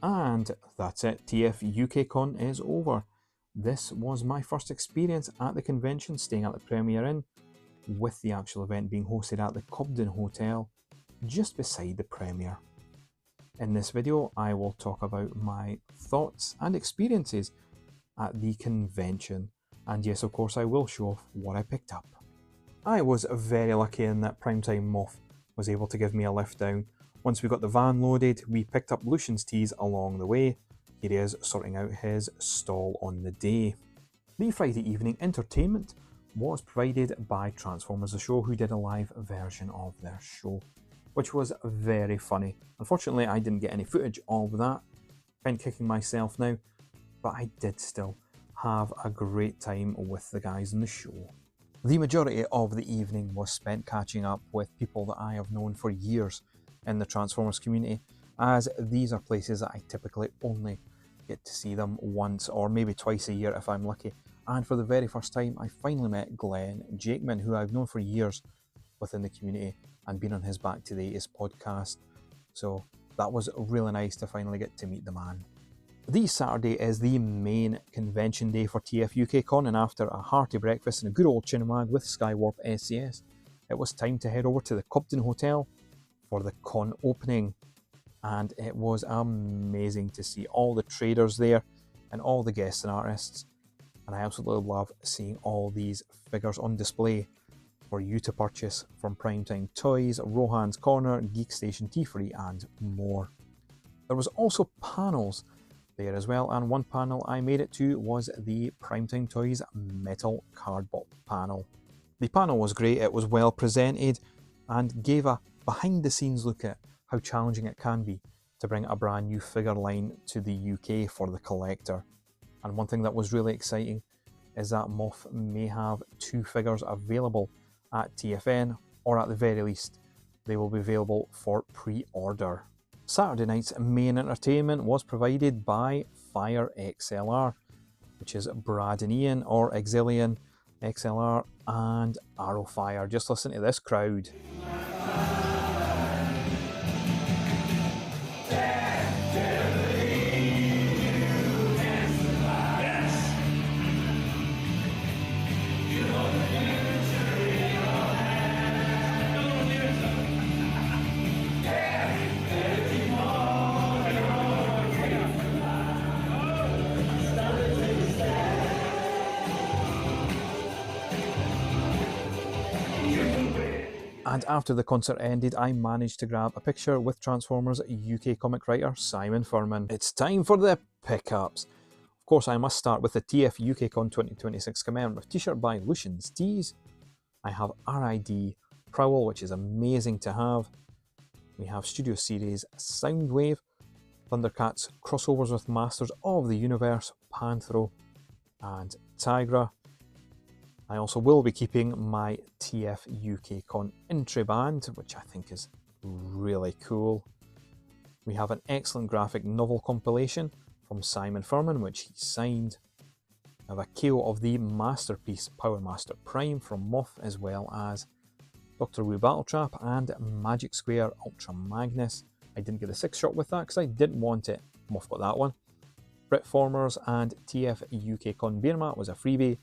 And that's it, TFUKcon is over. This was my first experience at the convention, staying at the Premier Inn, with the actual event being hosted at the Cobden Hotel, just beside the Premier. In this video, I will talk about my thoughts and experiences at the convention, and yes, of course, I will show off what I picked up. I was very lucky in that Primetime Moth was able to give me a lift down. Once we got the van loaded, we picked up Lucian's teas along the way. Here he is sorting out his stall on the day. The Friday evening entertainment was provided by Transformers The Show, who did a live version of their show, which was very funny. Unfortunately, I didn't get any footage of that. Kind of kicking myself now, but I did still have a great time with the guys in the show. The majority of the evening was spent catching up with people that I have known for years in the Transformers community, as these are places that I typically only get to see them once or maybe twice a year if I'm lucky. And for the very first time, I finally met Glenn Jakeman, who I've known for years within the community and been on his Back to the 80s podcast. So that was really nice to finally get to meet the man. The Saturday is the main convention day for TFUKcon, and after a hearty breakfast and a good old chinwag with Skywarp SCS, it was time to head over to the Cobden Hotel for the con opening. And it was amazing to see all the traders there and all the guests and artists. And I absolutely love seeing all these figures on display for you to purchase from Primetime Toys, Rohan's Corner, Geek Station T3 and more. There was also panels there as well, and one panel I made it to was the Primetime Toys Metal Cardboard panel. The panel was great, it was well presented and gave a behind the scenes look at how challenging it can be to bring a brand new figure line to the UK for the collector. And one thing that was really exciting is that Moth may have 2 figures available at TFN, or at the very least they will be available for pre-order. Saturday night's main entertainment was provided by Fire XLR, which is Brad and Ian, or Exilian XLR, and Arrowfire. Just listen to this crowd. And after the concert ended, I managed to grab a picture with Transformers UK comic writer Simon Furman. It's time for the pickups. Of course, I must start with the TFUKcon 2026 commemorative t-shirt by Lucian's Tees. I have RID Prowl, which is amazing to have. We have Studio Series Soundwave, Thundercats crossovers with Masters of the Universe, Panthro and Tigra. I also will be keeping my TFUKcon entry band, which I think is really cool. We have an excellent graphic novel compilation from Simon Furman, which he signed. I have a KO of the Masterpiece Power Master Prime from Moth, as well as Doctor Who Battletrap and Magic Square Ultra Magnus. I didn't get a 6-shot with that because I didn't want it. Moth got that one. Britformers and TFUKcon Beermat was a freebie.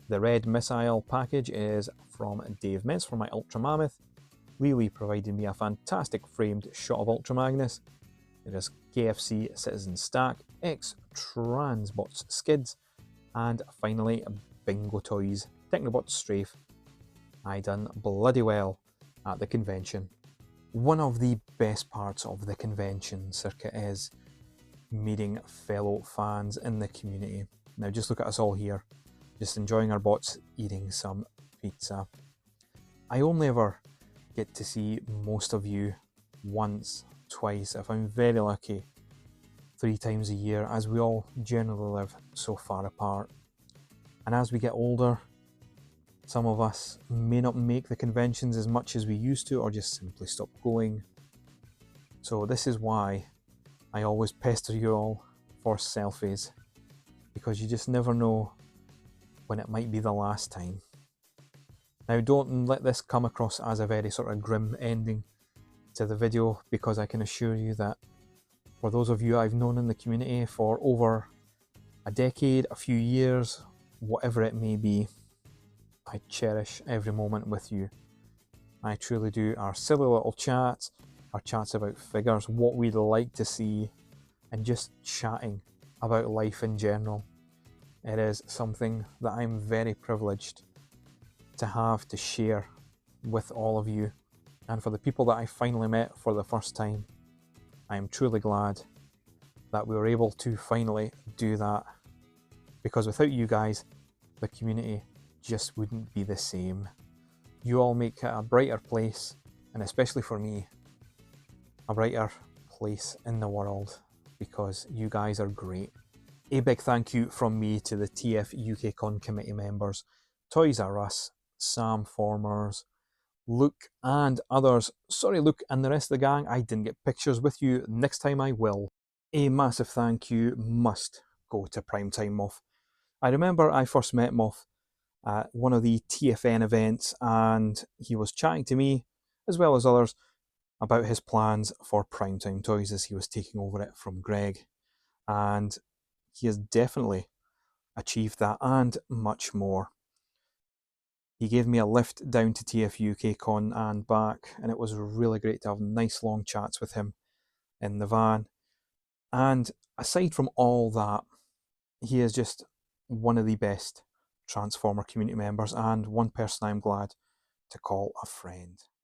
The red missile package is from Dave Metz for my Ultra Mammoth. Lily provided me a fantastic framed shot of Ultra Magnus. There is KFC Citizen Stack, X Transbots Skids, and finally Bingo Toys Technobots Strafe. I done bloody well at the convention. One of the best parts of the convention circuit is meeting fellow fans in the community. Now just look at us all here, just enjoying our bots, eating some pizza. I only ever get to see most of you once, twice, if I'm very lucky, 3 times a year, as we all generally live so far apart. And as we get older, some of us may not make the conventions as much as we used to, or just simply stop going. So this is why I always pester you all for selfies, because you just never know when it might be the last time. Now don't let this come across as a very sort of grim ending to the video, because I can assure you that For those of you I've known in the community for over a decade, a few years, whatever it may be, I cherish every moment with you. I truly do. Our silly little chats, our chats about figures, what we'd like to see, and just chatting about life in general. It is something that I'm very privileged to have to share with all of you. And for the people that I finally met for the first time, I am truly glad that we were able to finally do that. Because without you guys, the community just wouldn't be the same. You all make it a brighter place, and especially for me, a brighter place in the world, because you guys are great. A big thank you from me to the TFUKcon committee members, Toys R Us, Sam Formers, Luke and others. Sorry Luke and the rest of the gang, I didn't get pictures with you. Next time I will. A massive thank you must go to Primetime Moth. I remember I first met Moth at one of the TFN events, and he was chatting to me, as well as others, about his plans for Primetime Toys as he was taking over it from Greg. And he has definitely achieved that and much more. He gave me a lift down to TFUKcon and back, and it was really great to have nice long chats with him in the van. And aside from all that, he is just one of the best Transformer community members and one person I'm glad to call a friend.